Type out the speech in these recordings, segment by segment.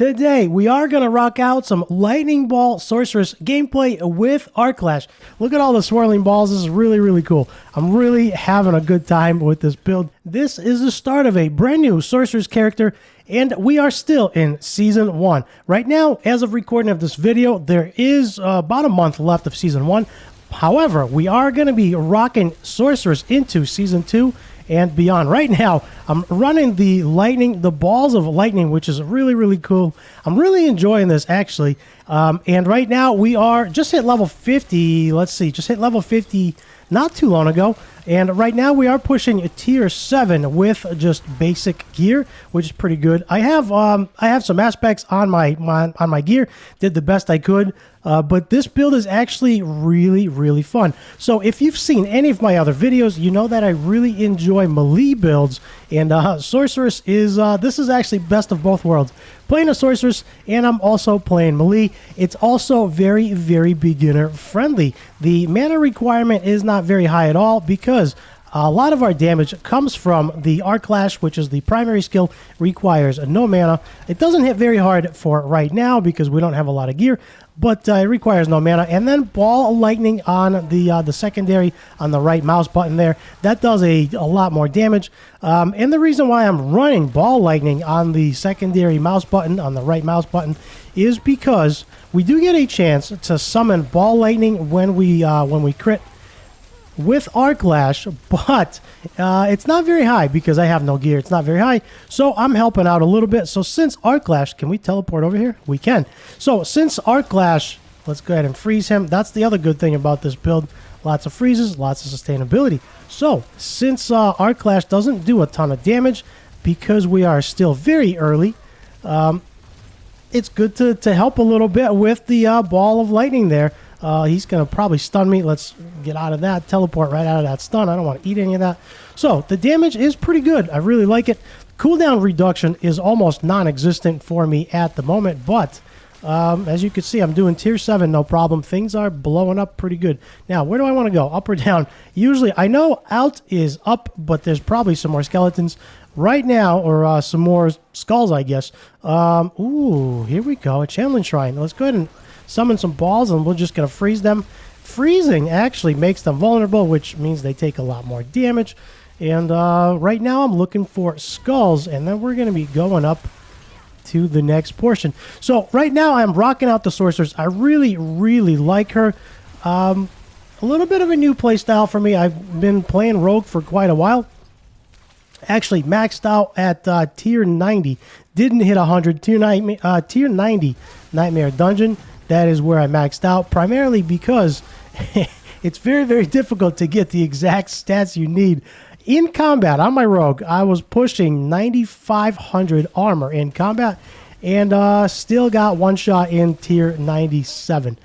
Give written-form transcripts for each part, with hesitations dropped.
Today, we are going to rock out some Lightning Ball Sorceress gameplay with Arclash. Look at all the swirling balls. This is really, really cool. I'm really having a good time with this build. This is the start of a brand new Sorceress character, and we are still in Season 1. Right now, as of recording of this video, there is about a month left of Season 1. However, we are going to be rocking Sorceress into Season 2 and beyond. Right now, I'm running the balls of lightning, which is really, really cool. I'm really enjoying this, actually. And right now, we are just hit level 50. Let's see, just hit level 50 not too long ago. And right now, we are pushing a tier 7 with just basic gear, which is pretty good. I have some aspects on my gear. Did the best I could. But this build is actually really, really fun. So if you've seen any of my other videos, you know that I really enjoy melee builds. And Sorceress is, this is actually best of both worlds. Playing a Sorceress, and I'm also playing melee. It's also very, very beginner friendly. The mana requirement is not very high at all because a lot of our damage comes from the Arclash, which is the primary skill, requires no mana. It doesn't hit very hard for right now because we don't have a lot of gear, but it requires no mana. And then Ball Lightning on the secondary on the right mouse button there. That does a lot more damage. And the reason why I'm running Ball Lightning on the secondary mouse button, on the right mouse button, is because we do get a chance to summon Ball Lightning when we crit with Arclash, but it's not very high because I have no gear. It's not very high, so I'm helping out a little bit. So since Arclash, can we teleport over here? We can. So since Arclash, let's go ahead and freeze him. That's the other good thing about this build. Lots of freezes, lots of sustainability. So since Arclash doesn't do a ton of damage because we are still very early, it's good to help a little bit with the ball of lightning there. He's going to probably stun me. Let's get out of that. Teleport right out of that stun. I don't want to eat any of that. So the damage is pretty good. I really like it. Cooldown reduction is almost non-existent for me at the moment. But as you can see, I'm doing tier 7, no problem. Things are blowing up pretty good. Now, where do I want to go? Up or down? Usually, I know out is up, but there's probably some more skeletons right now, or some more skulls, I guess. Ooh, here we go. A channeling shrine. Let's go ahead and summon some balls, and we're just going to freeze them. Freezing actually makes them vulnerable, which means they take a lot more damage. And right now I'm looking for skulls, and then we're going to be going up to the next portion. So right now I'm rocking out the Sorceress. I really, really like her. A little bit of a new playstyle for me. I've been playing Rogue for quite a while. Actually maxed out at tier 90. Didn't hit 100. Tier 90 Nightmare Dungeon. That is where I maxed out, primarily because it's very, very difficult to get the exact stats you need. In combat, on my Rogue, I was pushing 9,500 armor in combat and still got one shot in tier 97.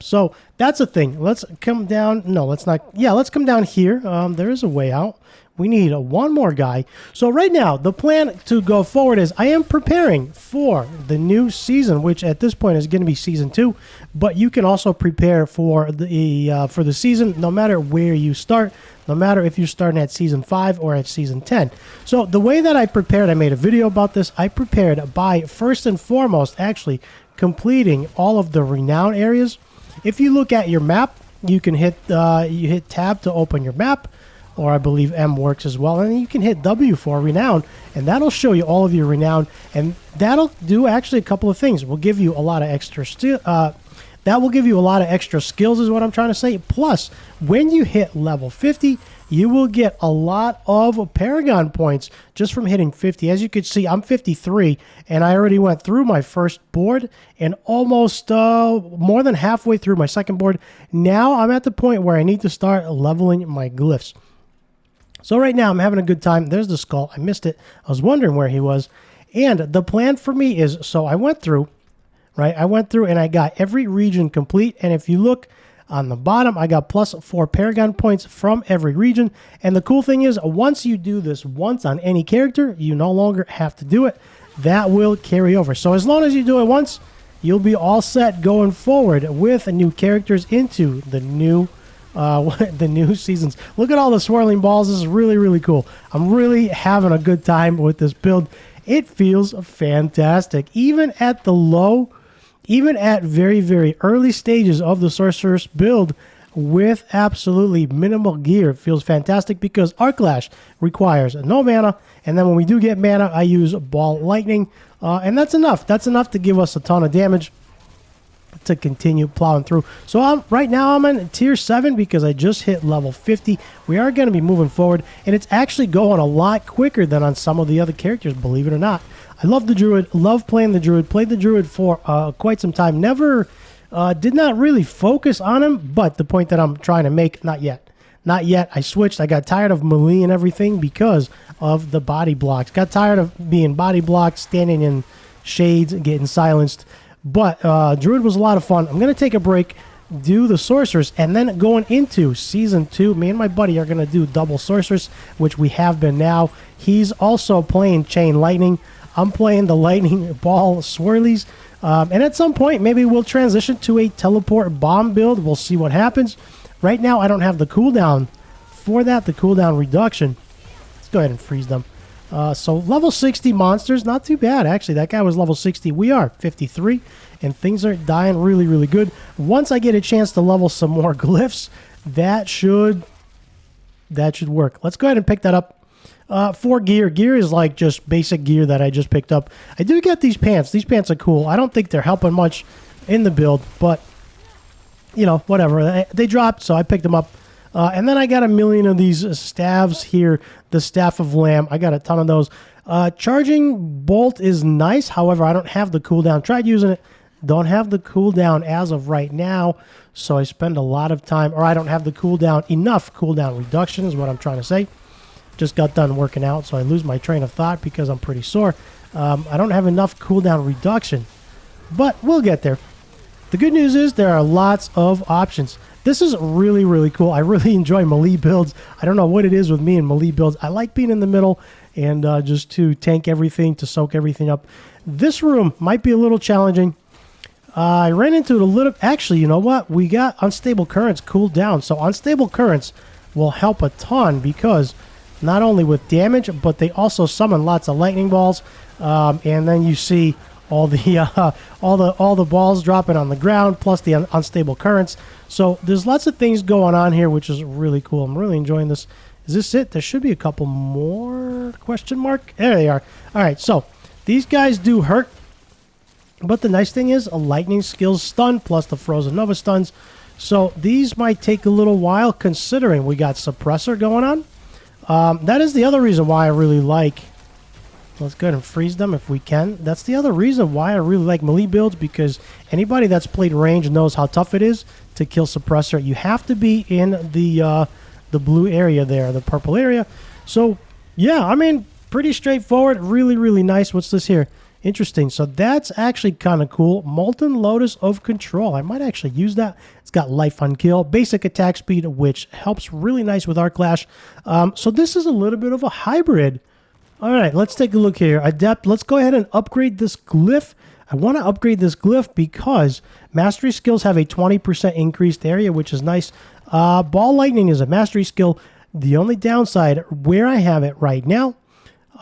So that's a thing. Let's come down. No, let's not. Yeah, let's come down here. There is a way out. We need one more guy. So right now, the plan to go forward is I am preparing for the new season, which at this point is going to be Season 2. But you can also prepare for the season no matter where you start, no matter if you're starting at Season 5 or at Season 10. So the way that I prepared, I made a video about this. I prepared by, first and foremost, actually completing all of the renown areas. If you look at your map, you can hit tab to open your map. Or I believe M works as well. And you can hit W for renown, and that'll show you all of your renown. And that'll do actually a couple of things. Will give you a lot of extra that will give you a lot of extra skills is what I'm trying to say. Plus, when you hit level 50, you will get a lot of Paragon points just from hitting 50. As you can see, I'm 53, and I already went through my first board and almost more than halfway through my second board. Now I'm at the point where I need to start leveling my glyphs. So right now I'm having a good time. There's the skull. I missed it. I was wondering where he was. And the plan for me is, so I went through, right? I went through and I got every region complete. And if you look on the bottom, I got +4 Paragon points from every region. And the cool thing is, once you do this once on any character, you no longer have to do it. That will carry over. So as long as you do it once, you'll be all set going forward with new characters into the new seasons. Look at all the swirling balls. This is really, really cool. I'm really having a good time with this build. It feels fantastic. Even at the low, even at very, very early stages of the Sorceress build with absolutely minimal gear, it feels fantastic because Arc Lash requires no mana. And then when we do get mana, I use Ball Lightning. And that's enough. That's enough to give us a ton of damage to continue plowing through. So right now I'm on tier 7 because I just hit level 50. We are going to be moving forward, and it's actually going a lot quicker than on some of the other characters, believe it or not. I love the Druid, love playing the Druid, played the Druid for quite some time. Never, did not really focus on him, but the point that I'm trying to make, not yet. Not yet. I switched. I got tired of melee and everything because of the body blocks. Got tired of being body blocked, standing in shades, and getting silenced. But Druid was a lot of fun. I'm going to take a break, do the Sorceress, and then going into Season 2, me and my buddy are going to do double Sorceress, which we have been now. He's also playing Chain Lightning. I'm playing the Lightning Ball Swirlies. And at some point, maybe we'll transition to a Teleport Bomb build. We'll see what happens. Right now, I don't have the cooldown for that, the cooldown reduction. Let's go ahead and freeze them. So level 60 monsters, not too bad, actually. That guy was level 60. We are 53, and things are dying really, really good. Once I get a chance to level some more glyphs, that should work. Let's go ahead and pick that up. For gear. Gear is like just basic gear that I just picked up. I do get these pants. These pants are cool. I don't think they're helping much in the build, but, you know, whatever. They dropped, so I picked them up. And then I got a million of these staves here. The Staff of Lamb. I got a ton of those. Charging Bolt is nice. However, I don't have the cooldown. Tried using it. Don't have the cooldown as of right now. So I spend a lot of time, or I don't have the cooldown, enough cooldown reduction is what I'm trying to say. Just got done working out, so I lose my train of thought because I'm pretty sore. I don't have enough cooldown reduction. But we'll get there. The good news is there are lots of options. This is really, really cool. I really enjoy melee builds. I don't know what it is with me and melee builds. I like being in the middle and just to tank everything, to soak everything up. This room might be a little challenging. I ran into it a little... Actually, you know what? We got Unstable Currents cooled down. So Unstable Currents will help a ton because not only with damage, but they also summon lots of lightning balls. And then you see all the balls dropping on the ground, plus the unstable currents. So there's lots of things going on here, which is really cool. I'm really enjoying this. Is this it? There should be a couple more question mark. There they are. All right, so these guys do hurt, but the nice thing is a lightning skills stun plus the frozen nova stuns. So these might take a little while considering we got suppressor going on. That is the other reason why I really like... Let's go ahead and freeze them if we can. That's the other reason why I really like melee builds, because anybody that's played range knows how tough it is to kill suppressor. You have to be in the blue area there, the purple area. So, yeah, I mean, pretty straightforward. Really, really nice. What's this here? Interesting. So that's actually kind of cool. Molten Lotus of Control. I might actually use that. It's got life on kill, basic attack speed, which helps really nice with Arc Lash. So this is a little bit of a hybrid. All right, let's take a look here. Adept, let's go ahead and upgrade this glyph. I want to upgrade this glyph because mastery skills have a 20% increased area, which is nice. Ball Lightning is a mastery skill. The only downside, where I have it right now,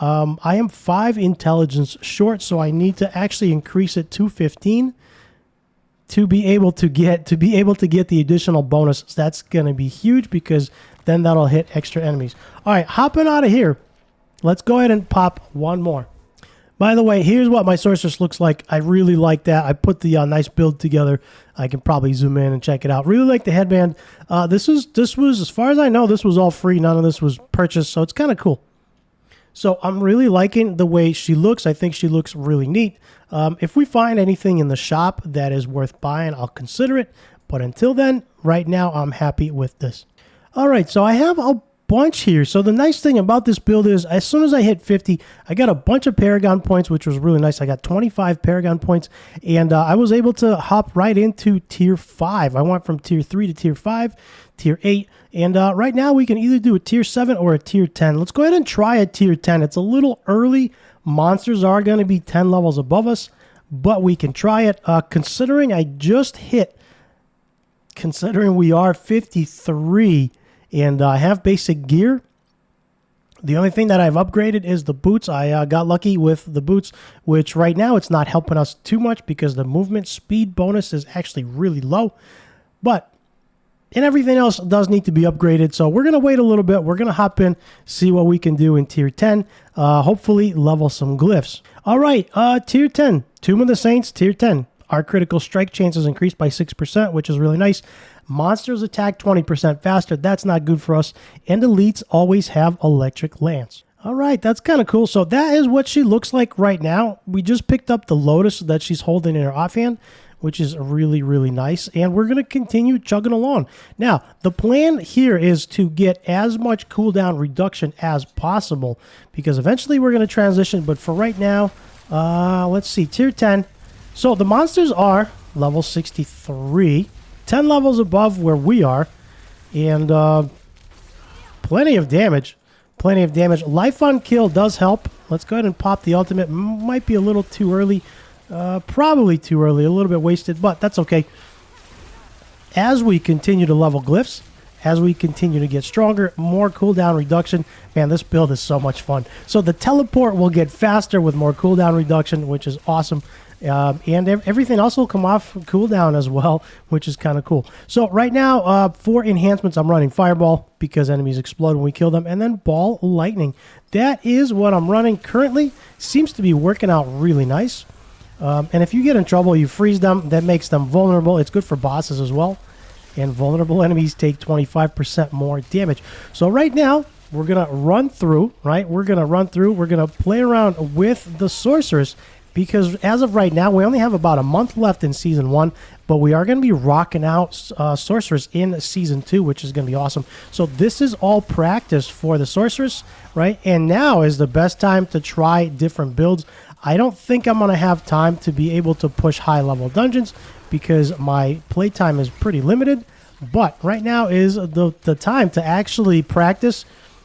I am 5 intelligence short, so I need to actually increase it to 15 to be able to get the additional bonus. That's going to be huge because then that'll hit extra enemies. All right, hopping out of here. Let's go ahead and pop one more. By the way, here's what my Sorceress looks like. I really like that. I put the nice build together. I can probably zoom in and check it out. Really like the headband. This was, as far as I know, this was all free. None of this was purchased, so it's kind of cool. So I'm really liking the way she looks. I think she looks really neat. If we find anything in the shop that is worth buying, I'll consider it. But until then, right now, I'm happy with this. All right, so I have a bunch here. So the nice thing about this build is as soon as I hit 50, I got a bunch of Paragon points, which was really nice. I got 25 Paragon points, and I was able to hop right into tier 5. I went from tier 3 to tier 5, tier 8, and right now we can either do a tier 7 or a tier 10. Let's go ahead and try a tier 10. It's a little early. Monsters are going to be 10 levels above us, but we can try it. Considering we are 53 and I have basic gear, The only thing that I've upgraded is the boots. I got lucky with the boots, which right now it's not helping us too much because the movement speed bonus is actually really low. But and everything else does need to be upgraded. So we're going to wait a little bit. We're going to hop in, see what we can do in tier 10. Hopefully level some glyphs. All right, tier 10. Tomb of the Saints, tier 10. Our critical strike chances increased by 6%, which is really nice. Monsters attack 20% faster. That's not good for us. And elites always have electric lance. All right, that's kind of cool. So that is what she looks like right now. We just picked up the lotus that she's holding in her offhand, which is really, really nice. And we're going to continue chugging along. Now, the plan here is to get as much cooldown reduction as possible because eventually we're going to transition. But for right now, let's see, tier 10. So the monsters are level 63, 10 levels above where we are, and plenty of damage. Plenty of damage. Life on kill does help. Let's go ahead and pop the ultimate. Might be a little too early. Probably too early. A little bit wasted, but that's okay. As we continue to level glyphs, as we continue to get stronger, more cooldown reduction. Man, this build is so much fun. So the teleport will get faster with more cooldown reduction, which is awesome. And everything else will come off cooldown as well, which is kind of cool. So right now, for enhancements, I'm running Fireball because enemies explode when we kill them, and then Ball Lightning. That is what I'm running currently. Seems to be working out really nice. And if you get in trouble, you freeze them. That makes them vulnerable. It's good for bosses as well. And vulnerable enemies take 25% more damage. So right now, we're going to run through, right? We're going to play around with the Sorceress. Because as of right now, we only have about a month left in Season 1, but we are going to be rocking out Sorceress in Season 2, which is going to be awesome. So this is all practice for the Sorceress, right? And now is the best time to try different builds. I don't think I'm going to have time to be able to push high-level dungeons because my playtime is pretty limited. But right now is the time to actually practice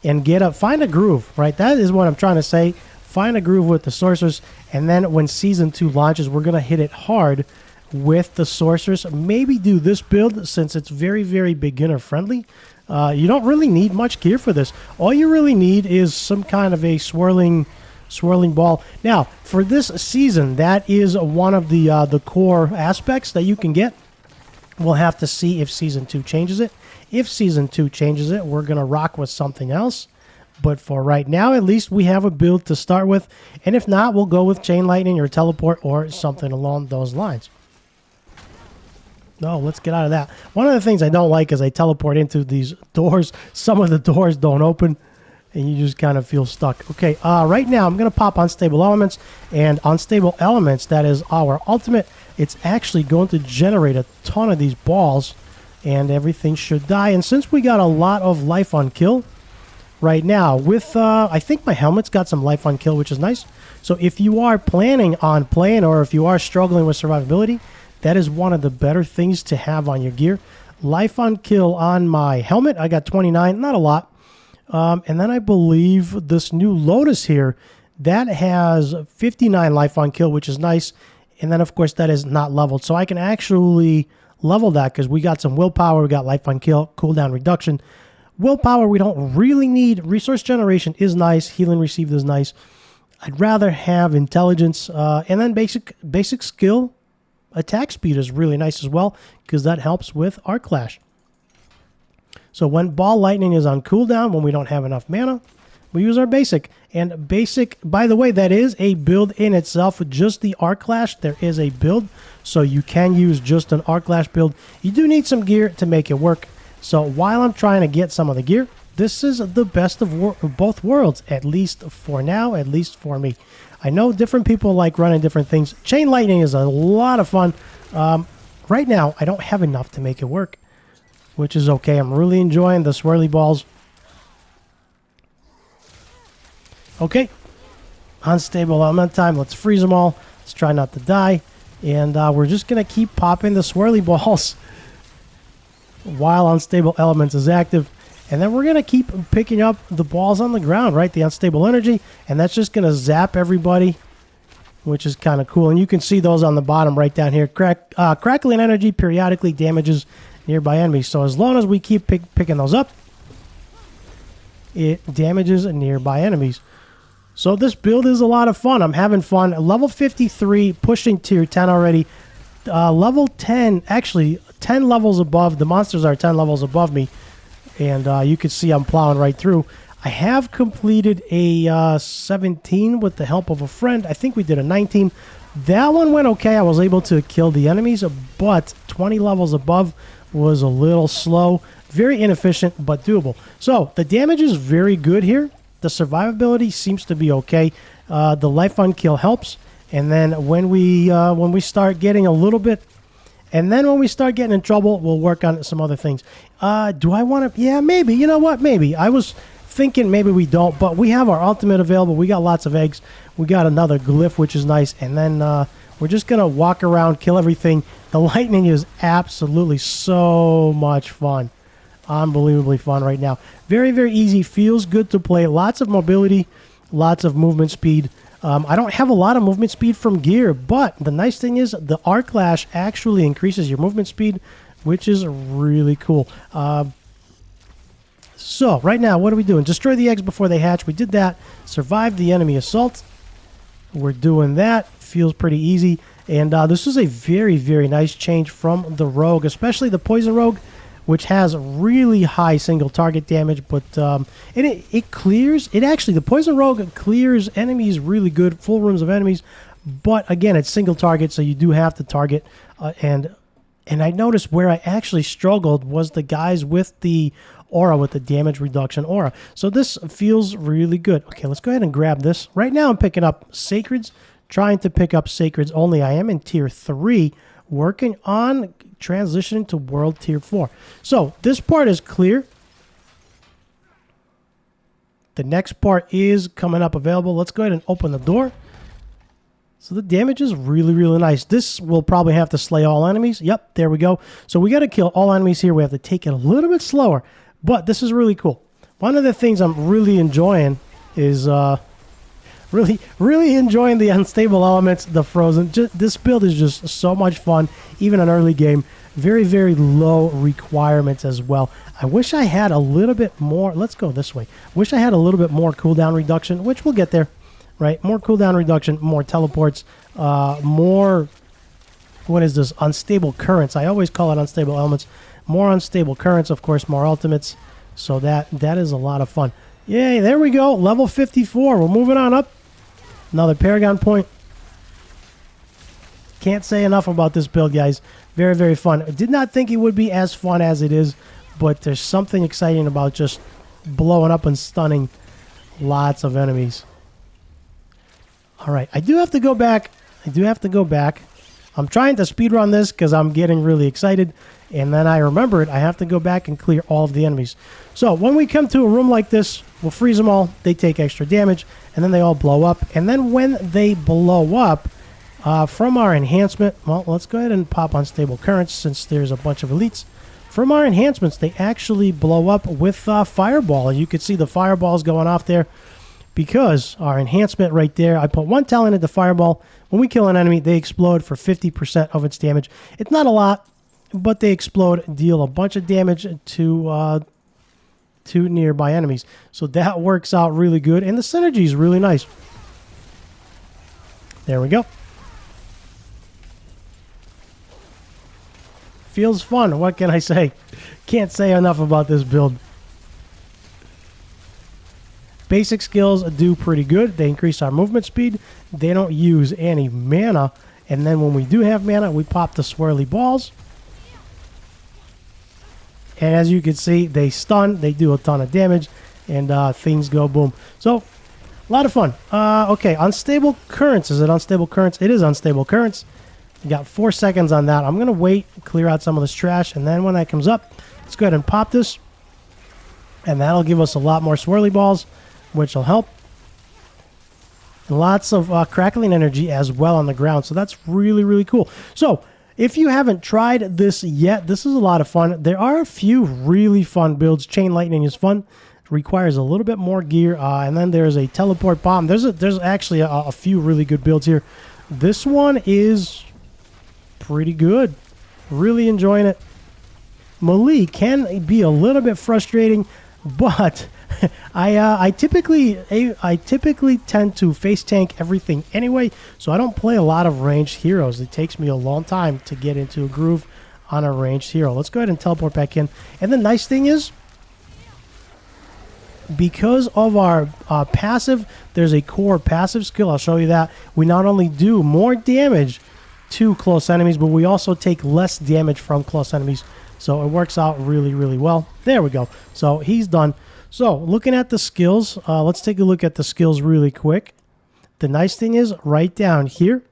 and find a groove, right? That is what I'm trying to say. Find a groove with the Sorceress, and then when Season 2 launches, we're going to hit it hard with the Sorceress. Maybe do this build since it's very, very beginner-friendly. You don't really need much gear for this. All you really need is some kind of a swirling ball. Now, for this season, that is one of the core aspects that you can get. We'll have to see if Season 2 changes it. If Season 2 changes it, we're going to rock with something else. But for right now, at least we have a build to start with. And if not, we'll go with Chain Lightning or Teleport or something along those lines. No, let's get out of that. One of the things I don't like is I teleport into these doors. Some of the doors don't open, and you just kind of feel stuck. Okay, right now I'm going to pop Unstable Elements. And Unstable Elements, that is our ultimate. It's actually going to generate a ton of these balls, and everything should die. And since we got a lot of life on kill right now with I think my helmet's got some life on kill, which is nice. So if you are planning on playing or if you are struggling with survivability, that is one of the better things to have on your gear. Life on kill on my helmet, I got 29, not a lot. And then I believe this new Lotus here, that has 59 life on kill, which is nice. And then of course that is not leveled, so I can actually level that because we got some willpower, we got life on kill, cooldown reduction. Willpower we don't really need. Resource generation is nice. Healing received is nice. I'd rather have intelligence. And then basic skill. Attack speed is really nice as well because that helps with our clash. So when Ball Lightning is on cooldown, when we don't have enough mana, we use our basic. And basic, by the way, that is a build in itself. Just the Arc Clash, there is a build. So you can use just an Arc Clash build. You do need some gear to make it work. So while I'm trying to get some of the gear, this is the best of both worlds, at least for now, at least for me. I know different people like running different things. Chain Lightning is a lot of fun. Right now, I don't have enough to make it work, which is okay. I'm really enjoying the swirly balls. Okay, Unstable Element time. Let's freeze them all. Let's try not to die. And we're just going to keep popping the swirly balls while Unstable Elements is active. And then we're going to keep picking up the balls on the ground, right? The Unstable Energy. And that's just going to zap everybody, which is kind of cool. And you can see those on the bottom right down here. Crackling Energy periodically damages nearby enemies. So as long as we keep picking those up, it damages nearby enemies. So this build is a lot of fun. I'm having fun. Level 53, pushing tier 10 already. Level 10, actually 10 levels above. The monsters are 10 levels above me. And you can see I'm plowing right through. I have completed a 17 with the help of a friend. I think we did a 19. That one went okay. I was able to kill the enemies, but 20 levels above was a little slow. Very inefficient, but doable. So the damage is very good here. The survivability seems to be okay. The life on kill helps. And then when we start getting a little bit, and then when we start getting in trouble, we'll work on some other things. Do I want to? Yeah, maybe. You know what? Maybe. I was thinking maybe we don't, but we have our ultimate available. We got lots of eggs. We got another glyph, which is nice. And then we're just going to walk around, kill everything. The lightning is absolutely so much fun. Unbelievably fun right now. Very, very easy. Feels good to play. Lots of mobility, lots of movement speed. I don't have a lot of movement speed from gear, but the nice thing is the arc lash actually increases your movement speed, which is really cool. So right now, what are we doing? Destroy the eggs before they hatch. We did that. Survive the enemy assault. We're doing that. Feels pretty easy. And this is a very, very nice change from the rogue, especially the poison rogue, which has really high single target damage, but it clears. It actually, the poison rogue clears enemies really good, full rooms of enemies, but again, it's single target, so you do have to target. And I noticed where I actually struggled was the guys with the aura, with the damage reduction aura. So this feels really good. Okay, let's go ahead and grab this. Right now, I'm picking up Sacreds, trying to pick up Sacreds only. I am in tier 3, working on transitioning to world tier 4. So this part is clear. The next part is coming up available. Let's go ahead and open the door. So the damage is really, really nice. This will probably have to slay all enemies. Yep, there we go. So we got to kill all enemies here. We have to take it a little bit slower, but this is really cool. One of the things I'm really enjoying is really enjoying the unstable elements, the frozen. This build is just so much fun, even in early game. Very, very low requirements as well. I wish I had a little bit more. Let's go this way. Wish I had a little bit more cooldown reduction, which we'll get there, right? More cooldown reduction, more teleports, more, what is this? Unstable currents. I always call it unstable elements. More unstable currents, of course, more ultimates. So that is a lot of fun. Yay, there we go. Level 54. We're moving on up. Another Paragon point. Can't say enough about this build, guys. Very, very fun. I did not think it would be as fun as it is, but there's something exciting about just blowing up and stunning lots of enemies. All right, I do have to go back. I'm trying to speedrun this because I'm getting really excited, and then I remembered I have to go back and clear all of the enemies. So when we come to a room like this, we'll freeze them all. They take extra damage, and then they all blow up. And then when they blow up, from our enhancement, well, let's go ahead and pop Unstable Currents since there's a bunch of elites. From our enhancements, they actually blow up with Fireball. And you can see the fireballs going off there because our enhancement right there, I put 1 talent into Fireball. When we kill an enemy, they explode for 50% of its damage. It's not a lot, but they explode, deal a bunch of damage to nearby enemies. So that works out really good, and the synergy is really nice. There we go. Feels fun. What can I say? Can't say enough about this build. Basic skills do pretty good. They increase our movement speed. They don't use any mana. And then when we do have mana, we pop the swirly balls. And as you can see, they stun. They do a ton of damage. And things go boom. So, a lot of fun. Okay, Unstable Currents. Is it Unstable Currents? It is Unstable Currents. You got 4 seconds on that. I'm going to wait, clear out some of this trash, and then when that comes up, let's go ahead and pop this. And that'll give us a lot more swirly balls, which will help. And lots of crackling energy as well on the ground. So that's really, really cool. So if you haven't tried this yet, this is a lot of fun. There are a few really fun builds. Chain Lightning is fun. It requires a little bit more gear. And then there's a Teleport Bomb. There's actually a few really good builds here. This one is pretty good. Really enjoying it. Melee can be a little bit frustrating, but I typically tend to face tank everything anyway, so I don't play a lot of ranged heroes. It takes me a long time to get into a groove on a ranged hero. Let's go ahead and teleport back in. And the nice thing is, because of our passive, there's a core passive skill. I'll show you that. We not only do more damage to close enemies, but we also take less damage from close enemies. So it works out really, really well. There we go. So he's done. So looking at the skills, let's take a look at the skills really quick. The nice thing is right down here,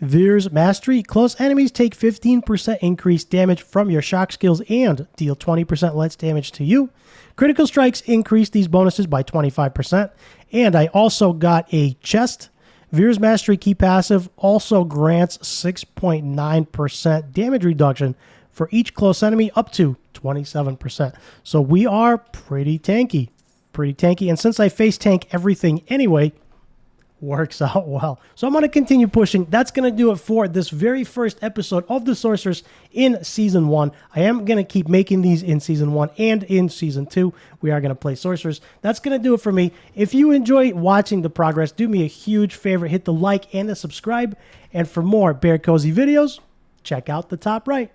Veer's Mastery. Close enemies take 15% increased damage from your shock skills and deal 20% less damage to you. Critical strikes increase these bonuses by 25%. And I also got a chest. Veer's Mastery key passive also grants 6.9% damage reduction for each close enemy up to 27%. So we are pretty tanky. Pretty tanky. And since I face tank everything anyway, works out well. So I'm going to continue pushing. That's going to do it for this very first episode of The Sorceress in Season 1. I am going to keep making these in Season 1 and in Season 2. We are going to play Sorceress. That's going to do it for me. If you enjoy watching the progress, do me a huge favor. Hit the like and the subscribe. And for more BearCozy videos, check out the top right.